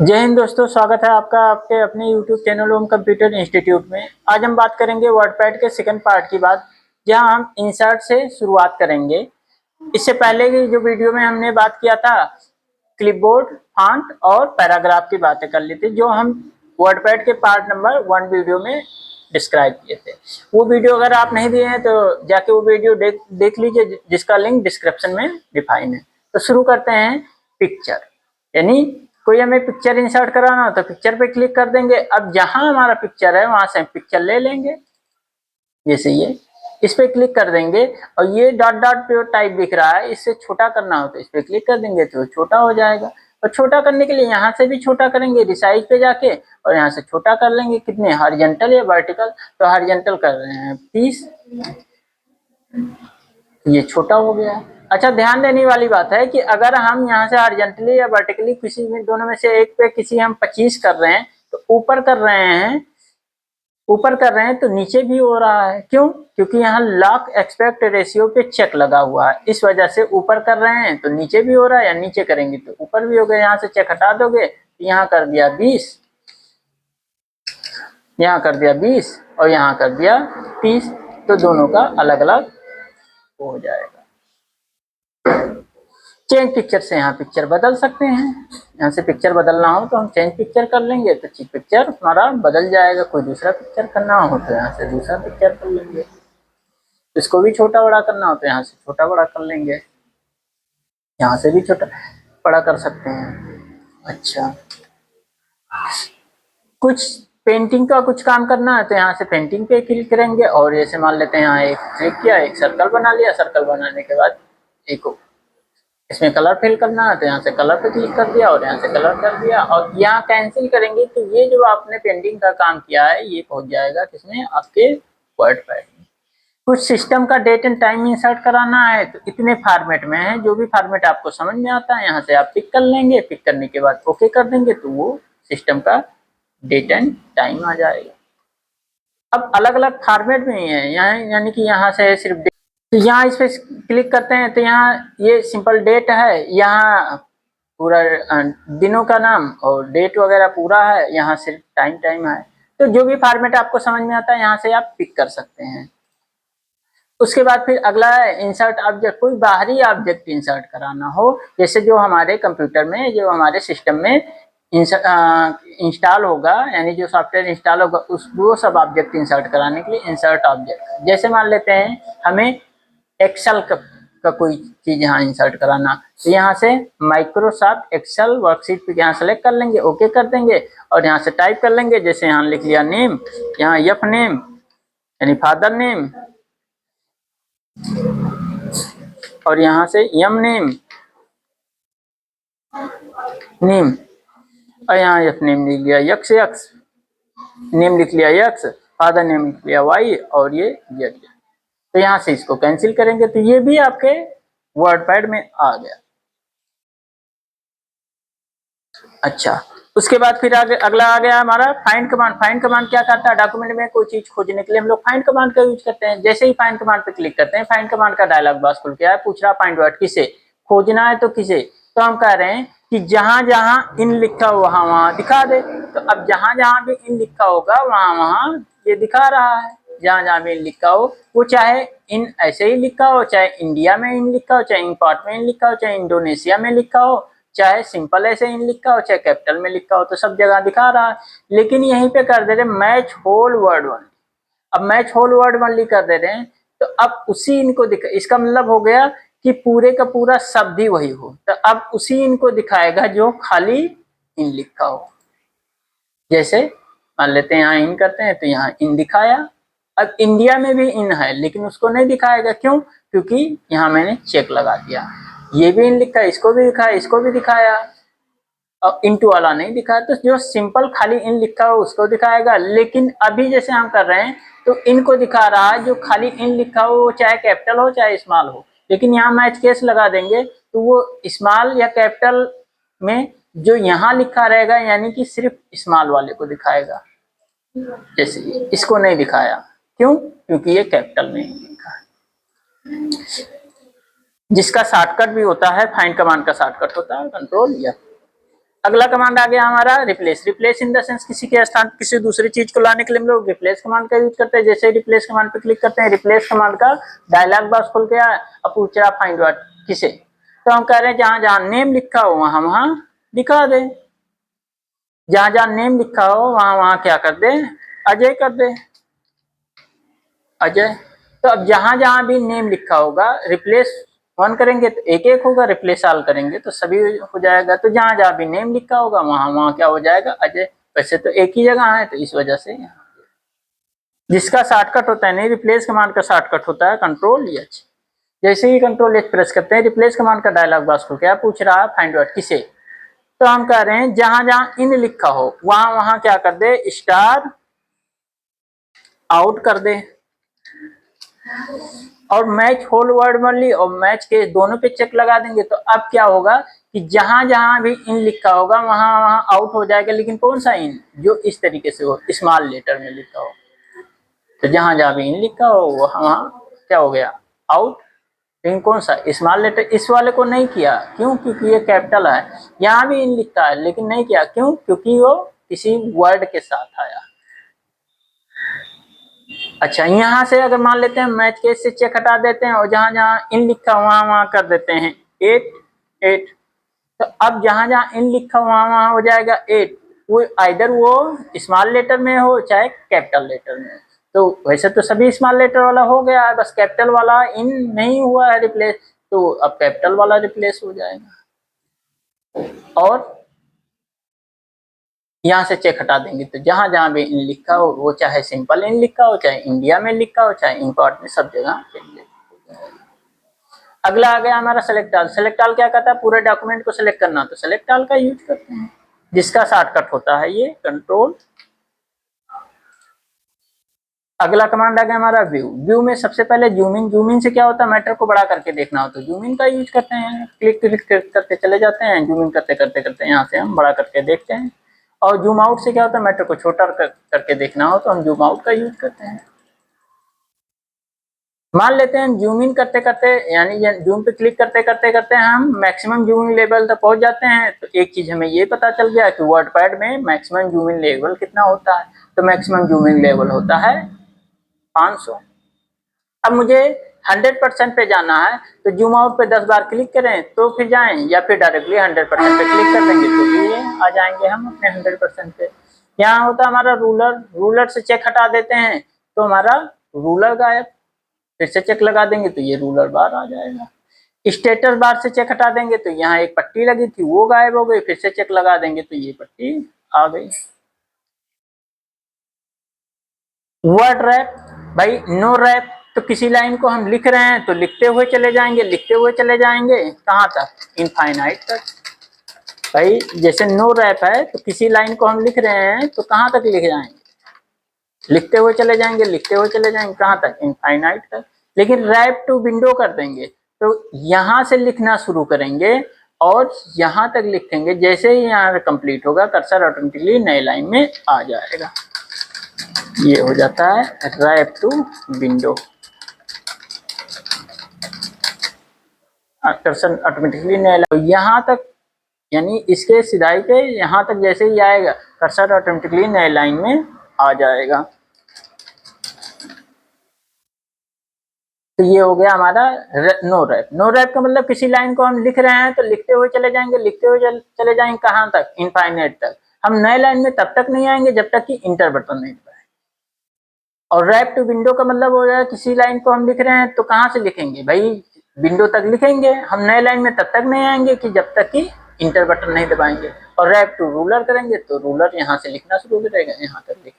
जय हिंद दोस्तों, स्वागत है आपका आपके अपने YouTube चैनल ओम कंप्यूटर इंस्टीट्यूट में। आज हम बात करेंगे वर्डपैड के सेकंड पार्ट की बात, जहां हम इंसर्ट से शुरुआत करेंगे। इससे पहले की जो वीडियो में हमने बात किया था, क्लिपबोर्ड, फॉन्ट और पैराग्राफ की बातें कर ली थी, जो हम वर्डपैड के पार्ट नंबर 1 वीडियो में डिस्क्राइब किए थे। वो वीडियो अगर आप नहीं दिए हैं तो जाके वो वीडियो देख लीजिए, जिसका लिंक डिस्क्रिप्शन में डिफाइन है। तो शुरू करते हैं। पिक्चर, यानी कोई हमें पिक्चर इंसर्ट कराना हो तो पिक्चर पे क्लिक कर देंगे। अब जहां हमारा पिक्चर है वहां से हम पिक्चर ले लेंगे, जैसे ये इस पे क्लिक कर देंगे और ये डॉट डॉट पे टाइप दिख रहा है, इससे छोटा करना हो तो इस पे क्लिक कर देंगे तो छोटा हो जाएगा। और छोटा करने के लिए यहाँ से भी छोटा करेंगे रिसाइज पे जाके, और यहाँ से छोटा कर लेंगे। कितने, हॉरिजॉन्टल या वर्टिकल? तो हॉरिजॉन्टल कर रहे हैं 30, ये छोटा हो गया। अच्छा, ध्यान देने वाली बात है कि अगर हम यहाँ से हॉरिजॉन्टली या वर्टिकली किसी भी दोनों में से एक पे किसी हम 25 कर रहे हैं तो ऊपर कर रहे हैं तो नीचे भी हो रहा है। क्यों? क्योंकि यहाँ लॉक एक्सपेक्ट रेशियो पे चेक लगा हुआ है, इस वजह से ऊपर कर रहे हैं तो नीचे भी हो रहा है, या नीचे करेंगे तो ऊपर भी हो गया। यहाँ से चेक हटा दोगे तो यहाँ कर दिया 20, यहाँ कर दिया 20 और यहाँ कर दिया 30, तो दोनों का अलग अलग हो जाएगा। चेंज पिक्चर से यहाँ पिक्चर बदल सकते हैं। यहाँ से पिक्चर बदलना हो तो हम चेंज पिक्चर कर लेंगे तो पिक्चर हमारा बदल जाएगा। कोई दूसरा पिक्चर करना हो तो यहाँ से दूसरा पिक्चर कर लेंगे। इसको भी छोटा बड़ा करना हो तो यहाँ से छोटा बड़ा कर लेंगे, यहाँ से भी छोटा बड़ा कर सकते हैं। अच्छा, कुछ पेंटिंग का कुछ काम करना है तो यहाँ से पेंटिंग पे क्लिक करेंगे और जैसे मान लेते हैं यहाँ एक क्लिक किया, एक सर्कल बना लिया। सर्कल बनाने के बाद एक इसमें कलर फिल करना है तो यहाँ से कलर पे क्लिक कर दिया और यहाँ से कलर कर दिया, और यहाँ कैंसिल करेंगे तो ये जो आपने पेंटिंग का काम किया है ये पहुंच जाएगा किसमें, आपके वर्डपैड में। कुछ सिस्टम का डेट एंड टाइम इंसर्ट कराना है तो इतने फॉर्मेट में है, जो भी फॉर्मेट आपको समझ में आता है यहाँ से आप पिक कर लेंगे। पिक करने के बाद ओके कर देंगे तो वो सिस्टम का डेट एंड टाइम आ जाएगा। अब अलग अलग फॉर्मेट में ही है यहाँ, यानी कि यहाँ से सिर्फ तो यहाँ इस पे क्लिक करते हैं तो यहाँ ये सिंपल डेट है, यहाँ पूरा दिनों का नाम और डेट वगैरह पूरा है, यहाँ सिर्फ टाइम है। तो जो भी फॉर्मेट आपको समझ में आता है यहाँ से आप पिक कर सकते हैं। उसके बाद फिर अगला है इंसर्ट ऑब्जेक्ट। कोई बाहरी ऑब्जेक्ट इंसर्ट कराना हो, जैसे जो हमारे कंप्यूटर में, जो हमारे सिस्टम में इंस्टॉल होगा, यानी जो सॉफ्टवेयर इंस्टॉल होगा उस वो सब ऑब्जेक्ट इंसर्ट कराने के लिए इंसर्ट ऑब्जेक्ट। जैसे मान लेते हैं हमें एक्सेल का कोई चीज यहाँ इंसर्ट कराना, तो यहाँ से माइक्रोसॉफ्ट एक्सेल वर्कशीट पे यहाँ सेलेक्ट कर लेंगे, ओके कर देंगे और यहाँ से टाइप कर लेंगे। जैसे यहाँ लिख लिया नेम, यहाँ एफ नेम यानी फादर नेम, और यहाँ से एम नेम और यहाँ एफ नेम लिख लिया, यक्स नेम लिख लिया यक्स, फादर नेम लिख लिया वाई और ये जेड। तो यहाँ से इसको कैंसिल करेंगे तो ये भी आपके वर्डपैड में आ गया। अच्छा, उसके बाद फिर आगे अगला आ गया हमारा फाइंड कमांड। फाइंड कमांड क्या करता है, डॉक्यूमेंट में कोई चीज खोजने के लिए हम लोग फाइंड कमांड का यूज करते हैं। जैसे ही फाइंड कमांड पे क्लिक करते हैं, फाइंड कमांड का डायलॉग बॉक्स खुल गया है, पूछ रहा फाइंड वर्ड किसे खोजना है, तो किसे, तो हम कह रहे हैं कि जहां जहां इन लिखा हो वहां वहां दिखा दे। तो अब जहां जहां भी इन लिखा होगा वहां वहां ये दिखा रहा है। जहां जहां भी इन लिखा हो, वो चाहे इन ऐसे ही लिखा हो, चाहे इंडिया में इन लिखा हो, चाहे इंपोर्ट में इन लिखा हो, चाहे इंडोनेशिया में लिखा हो, चाहे सिंपल ऐसे इन लिखा हो, चाहे कैपिटल में लिखा हो, तो सब जगह दिखा रहा है। लेकिन यहीं पे कर दे रहे मैच होल वर्ड ओनली। अब मैच होल वर्ड ओनली कर दे रहे हैं तो अब उसी इनको दिखा, इसका मतलब हो गया कि पूरे का पूरा शब्द ही वही हो, तो अब उसी इनको दिखाएगा जो खाली इन लिखा हो। जैसे मान लेते हैं यहाँ इन करते हैं तो यहाँ इन दिखाया। अब इंडिया में भी इन है लेकिन उसको नहीं दिखाएगा, क्यों? क्योंकि यहाँ मैंने चेक लगा दिया। ये भी इन लिखा है, इसको भी दिखाया, इसको भी दिखाया, और इंटू वाला नहीं दिखाया। तो जो सिंपल खाली इन लिखा हो उसको दिखाएगा। लेकिन अभी जैसे हम कर रहे हैं तो इनको दिखा रहा है जो खाली इन लिखा हो, चाहे कैपिटल हो चाहे स्मॉल हो। लेकिन यहाँ मैच केस लगा देंगे तो वो स्मॉल या कैपिटल में जो यहाँ लिखा रहेगा यानी कि सिर्फ स्मॉल वाले को दिखाएगा। जैसे इसको नहीं दिखाया, क्यों? क्योंकि ये कैपिटल में ही लिखा है। जिसका शॉर्टकट भी होता है, फाइंड कमांड का शॉर्टकट होता है कंट्रोल एफ। अगला कमांड आ गया हमारा replace. Replace in the sense किसी के स्थान किसी दूसरी चीज को लाने के लिए हम लोग रिप्लेस कमांड का यूज करते हैं। जैसे रिप्लेस कमांड पे क्लिक करते हैं, रिप्लेस कमांड का डायलॉग बॉक्स खुल गया। अब पूछ रहा फाइंड व्हाट किसे, तो हम कह रहे हैं जहां जहां नेम लिखा हो वहां वहां दिखा दे, जहां जहां नेम लिखा हो वहां वहां क्या कर दे, अजय कर दे, अजय। तो अब जहां जहां भी नेम लिखा होगा रिप्लेस वन करेंगे तो एक एक होगा, रिप्लेस ऑल करेंगे तो सभी हो जाएगा। तो जहां जहां भी नेम लिखा होगा वहां वहां क्या हो जाएगा, अजय। वैसे तो एक ही जगह है तो इस वजह से जिसका शॉर्टकट होता है, नहीं रिप्लेस कमांड का शॉर्टकट होता है कंट्रोल एच। जैसे ही कंट्रोल एच प्रेस करते हैं रिप्लेस कमांड का डायलॉग बॉक्स को क्या पूछ रहा है, फाइंड आउट किसे। तो हम कह रहे हैं जहां जहां इन लिखा हो वहां वहां क्या कर दे, स्टार आउट कर दे। और मैच होल वर्ड ओनली और मैच के दोनों पे चेक लगा देंगे तो अब क्या होगा कि जहां जहां भी इन लिखा होगा वहां वहां आउट हो जाएगा। लेकिन कौन सा इन, जो इस तरीके से हो, स्मॉल लेटर में लिखा हो। तो जहां जहां भी इन लिखा हो वहां वहां क्या हो गया, आउट। लेकिन कौन सा, स्मॉल लेटर, इस वाले को नहीं किया, क्यों, क्योंकि ये कैपिटल है। यहाँ भी इन लिखा है लेकिन नहीं किया, क्यों, क्योंकि वो किसी वर्ड के साथ आया। अच्छा, यहाँ से अगर मान लेते हैं मैच केस से चेक हटा देते हैं और जहां जहां इन लिखा वहां वहां कर देते हैं 8 8। तो अब जहां जहां इन लिखा वहां वहां हो जाएगा 8, वो आइदर वो स्मॉल लेटर में हो चाहे कैपिटल लेटर में। तो वैसे तो सभी स्मॉल लेटर वाला हो गया है, बस कैपिटल वाला इन नहीं हुआ है रिप्लेस, तो अब कैपिटल वाला रिप्लेस हो जाएगा। और यहाँ से चेक हटा देंगे तो जहां जहां भी इन लिखा हो, वो चाहे सिंपल इन लिखा हो, चाहे इंडिया में लिखा हो, चाहे इंपोर्ट में, सब जगह। अगला आ गया हमारा सेलेक्ट ऑल। सेलेक्ट ऑल क्या कहता है, पूरे डॉक्यूमेंट को सेलेक्ट करना, तो सेलेक्ट ऑल का यूज करते हैं, जिसका शॉर्टकट होता है ये कंट्रोल। अगला कमांड आ गया हमारा व्यू। व्यू में सबसे पहले जूम इन। जूम इन से क्या होता है, मैटर को बड़ा करके देखना हो तो जूम इन का यूज करते हैं। क्लिक क्लिक करते चले जाते हैं, जूम इन करते करते करते यहाँ से हम बड़ा करके देखते हैं। और जूम आउट से क्या होता है, मैटर को छोटा करके देखना हो तो हम जूम आउट का यूज करते हैं। मान लेते हैं जूम इन करते करते, यानी जूम पे क्लिक करते करते करते हम मैक्सिमम जूमिंग लेवल तक पहुंच जाते हैं। तो एक चीज हमें ये पता चल गया कि वर्डपैड में मैक्सिमम जूमिंग लेवल कितना होता है। तो मैक्सिमम जूमिंग लेवल होता है 500। अब मुझे 100% पे जाना है तो जूम आउट पे 10 बार क्लिक करें तो फिर जाएं, या फिर डायरेक्टली 100% पे क्लिक कर देंगे तो भी आ जाएंगे हम अपने 100% पे। यहाँ होता है हमारा रूलर। रूलर से चेक हटा देते हैं तो हमारा रूलर गायब। फिर से चेक लगा देंगे तो ये रूलर बार आ जाएगा। स्टेटस बार से चेक हटा देंगे तो यहाँ एक पट्टी लगी थी वो गायब हो गई। फिर से चेक लगा देंगे तो ये पट्टी आ गई। वर्ड रैप, भाई नो रैप, तो किसी लाइन को हम लिख रहे हैं तो लिखते हुए चले जाएंगे, लिखते हुए चले जाएंगे कहाँ तक, इनफाइनाइट तक। भाई जैसे नो रैप है तो किसी लाइन को हम लिख रहे हैं तो कहाँ तक लिख जाएंगे, लिखते हुए चले जाएंगे, लिखते हुए चले जाएंगे कहाँ तक, इनफाइनाइट तक। लेकिन रैप टू विंडो कर देंगे तो यहाँ से लिखना शुरू करेंगे और यहाँ तक लिखेंगे। जैसे ही यहाँ कंप्लीट होगा कर्सर ऑटोमेटिकली नई लाइन में आ जाएगा। ये हो जाता है wrap to window. Cursor automatically नया यहाँ तक, यानी इसके सिधाई पे यहाँ तक जैसे ही आएगा कर्सर ऑटोमेटिकली नए लाइन में आ जाएगा। तो ये हो गया हमारा नो रैप। नो रैप का मतलब किसी लाइन को हम लिख रहे हैं तो लिखते हुए चले जाएंगे, लिखते हुए चले जाएंगे कहाँ तक, इनफाइनाइट तक। हम नए लाइन में तब तक नहीं आएंगे जब तक कि इंटर बटन नहीं दबाएं। और रैप टू विंडो का मतलब हो जाए किसी लाइन को हम लिख रहे हैं तो कहाँ से लिखेंगे, भाई विंडो तक लिखेंगे। हम नए लाइन में तब तक नहीं आएंगे कि जब तक कि इंटर बटन नहीं दबाएंगे। और रैप टू रूलर करेंगे तो रूलर यहाँ से लिखना शुरू करेगा, यहाँ तक लिखेगा।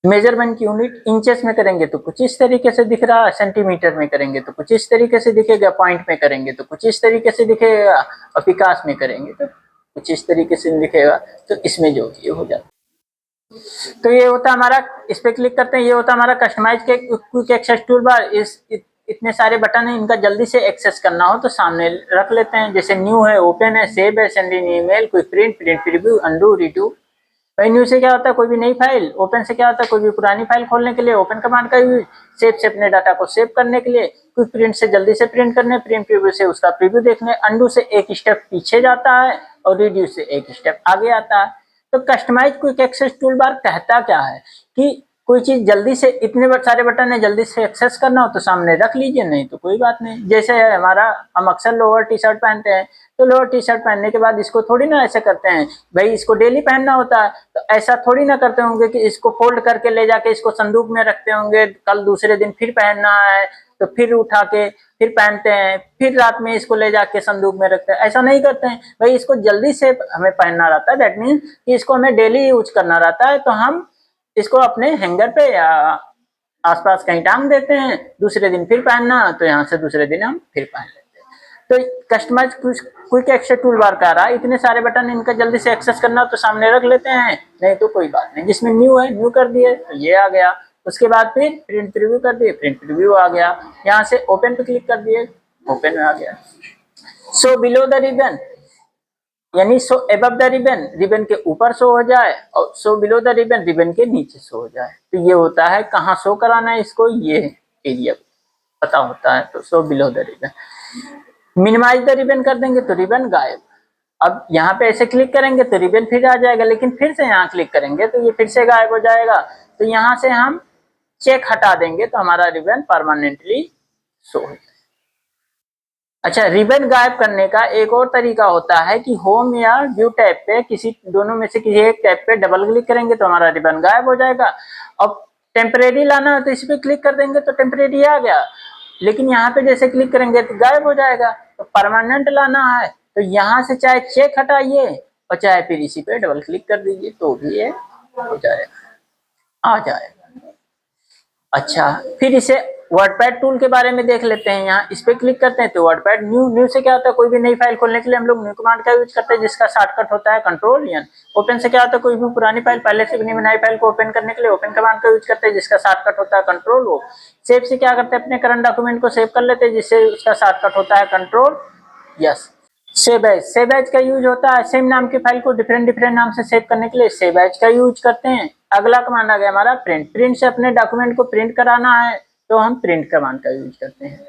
मेजरमेंट की यूनिट इंचेस में करेंगे तो कुछ इस तरीके से दिख रहा है, सेंटीमीटर में करेंगे तो कुछ इस तरीके से दिखेगा, पॉइंट में करेंगे तो कुछ इस तरीके से दिखेगा, और पिकास में करेंगे तो कुछ इस तरीके से दिखेगा। तो इसमें जो ये हो जाता है। तो ये होता है हमारा, इस पे क्लिक करते हैं, ये होता है हमारा कस्टमाइज के क्विक एक्सेस टूल बार। इतने सारे बटन हैं, इनका जल्दी से एक्सेस करना हो तो सामने रख लेते हैं। जैसे न्यू है, ओपन है, सेव है, send in email, quick print, print preview, undo, redo. भाई न्यू से क्या होता है, कोई भी नई फाइल, ओपन से क्या होता है, कोई भी पुरानी फाइल खोलने के लिए ओपन कमांड का यूज, सेव से अपने डाटा को सेव करने के लिए, क्विक प्रिंट से जल्दी से प्रिंट करने, प्रिंट प्रीव्यू से उसका प्रीव्यू देखने, अंडू से एक स्टेप पीछे जाता है और रिड्यूस से एक स्टेप आगे आता है। तो customise quick access tool bar कहता क्या है कि कोई चीज जल्दी से, इतने सारे बटन है, जल्दी से एक्सेस करना हो तो सामने रख लीजिए, नहीं तो कोई बात नहीं। जैसे है हमारा, हम अक्सर लोअर टी शर्ट पहनते हैं, तो लोअर टी शर्ट पहनने के बाद इसको थोड़ी ना ऐसे करते हैं, भाई इसको डेली पहनना होता है, तो ऐसा थोड़ी ना करते होंगे कि इसको फोल्ड करके ले जाके इसको संदूक में रखते होंगे, कल दूसरे दिन फिर पहनना है तो फिर उठा के फिर पहनते हैं, फिर रात में इसको ले जाके संदूक में रखते हैं, ऐसा नहीं करते हैं। भाई इसको जल्दी से हमें पहनना रहता है, दैट मीन्स कि इसको हमें डेली यूज करना रहता है, तो हम इसको अपने हैंगर पे या आसपास कहीं टांग देते हैं, दूसरे दिन फिर पहनना तो यहाँ से दूसरे दिन हम फिर पहन लेते हैं। तो customise quick access tool bar का रहा, इतने सारे बटन, इनका जल्दी से एक्सेस करना तो सामने रख लेते हैं, नहीं तो कोई बात नहीं। जिसमें न्यू है न्यू कर दिए तो ये आ गया, उसके बाद फिर प्रिंट प्रीव्यू कर दिए, प्रिंट प्रीव्यू आ गया, यहाँ से ओपन पे क्लिक कर दिए, ओपन में आ गया। सो बिलो द रिबन, यानी सो एबव द रिबन, रिबन के ऊपर शो हो जाए, और सो बिलो द रिबन, रिबन के नीचे शो हो जाए। तो ये होता है कहाँ शो कराना है इसको, ये एरिया पता होता है, तो show below the ribbon. Minimise the ribbon कर देंगे तो रिबन गायब। अब यहाँ पे ऐसे क्लिक करेंगे तो रिबन फिर आ जाएगा, लेकिन फिर से यहाँ क्लिक करेंगे तो ये फिर से गायब हो जाएगा। तो यहाँ से हम चेक हटा देंगे तो हमारा रिबन परमानेंटली शो हो जाएगा। अच्छा, रिबन गायब करने का एक और तरीका होता है कि होम या व्यू टैब पे, किसी दोनों में से किसी एक टैब पे डबल क्लिक करेंगे तो हमारा रिबन गायब हो जाएगा। अब टेम्परेरी लाना है तो इस पे क्लिक कर देंगे तो टेम्परेरी आ गया, लेकिन यहाँ पे जैसे क्लिक करेंगे तो गायब हो जाएगा। तो परमानेंट लाना है तो यहाँ से चाहे चेक हटाइए और चाहे फिर इसी पे डबल क्लिक कर दीजिए तो भी ये हो जाएगा, आ जाएगा। अच्छा, फिर इसे वर्डपैड टूल के बारे में देख लेते हैं। यहाँ इस पे क्लिक करते हैं तो वर्डपैड, न्यू से क्या होता है, कोई भी नई फाइल खोलने के लिए हम लोग न्यू कमांड का यूज करते हैं, जिसका शॉर्टकट होता है कंट्रोल एन। ओपन से क्या होता है, कोई भी पुरानी फाइल, पहले से बनी बनाई फाइल को ओपन करने के लिए ओपन कमांड का यूज करते हैं, जिसका शॉर्टकट होता है कंट्रोल ओ। सेव से क्या करते हैं, अपने करंट डॉक्यूमेंट को सेव कर लेते हैं, जिससे उसका शॉर्टकट होता है कंट्रोल यस। सेव एज का यूज होता है सेम नाम की फाइल को डिफरेंट नाम से सेव करने के लिए सेव एज का यूज करते हैं। अगला कमांड आ गया हमारा प्रिंट, प्रिंट से अपने डॉक्यूमेंट को प्रिंट कराना है तो हम प्रिंट कमांड का यूज करते हैं।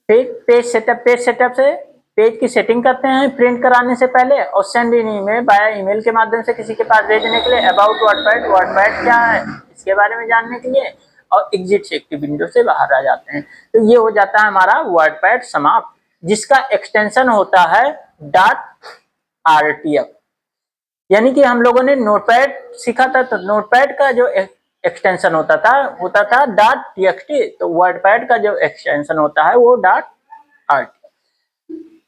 फिर पेज सेटअप से पेज की सेटिंग करते हैं प्रिंट कराने से पहले, और send in email by email के माध्यम से किसी के पास भेजने के लिए। अबाउट वर्डपैड क्या है इसके बारे में जानने के लिए, और एग्जिट से एक्टिव विंडो से बाहर आ जाते हैं। तो ये हो जाता है हमारा वर्डपैड समाप्त, जिसका एक्सटेंशन होता है .rtf। यानी कि हम लोगों ने नोटपैड सीखा था, तो नोटपैड का जो एक्सटेंशन होता था .txt, तो वर्डपैड का जो एक्सटेंशन होता है वो .rtf।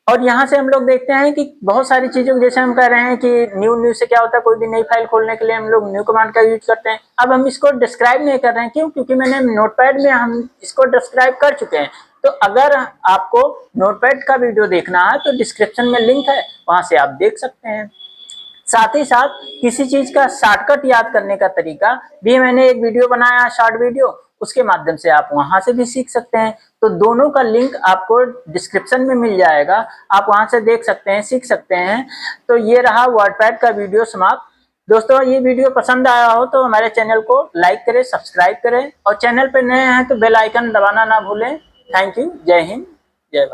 और यहाँ से हम लोग देखते हैं कि बहुत सारी चीजों, जैसे हम कह रहे हैं कि न्यू से क्या होता है, कोई भी नई फाइल खोलने के लिए हम लोग न्यू कमांड का यूज करते हैं। अब हम इसको डिस्क्राइब नहीं कर रहे हैं, क्यों? क्योंकि मैंने नोटपैड में हम इसको डिस्क्राइब कर चुके हैं। तो अगर आपको नोटपैड का वीडियो देखना है तो डिस्क्रिप्शन में लिंक है, वहां से आप देख सकते हैं। साथ ही साथ किसी चीज का शॉर्टकट याद करने का तरीका भी मैंने एक वीडियो बनाया, शॉर्ट वीडियो, उसके माध्यम से आप वहां से भी सीख सकते हैं। तो दोनों का लिंक आपको डिस्क्रिप्शन में मिल जाएगा, आप वहां से देख सकते हैं, सीख सकते हैं। तो ये रहा वर्डपैड का वीडियो समाप्त। दोस्तों, ये वीडियो पसंद आया हो तो हमारे चैनल को लाइक करें, सब्सक्राइब करें, और चैनल पर नए हैं तो बेल आइकन दबाना ना भूलें। Thank you. जय हिंद, जय भारत।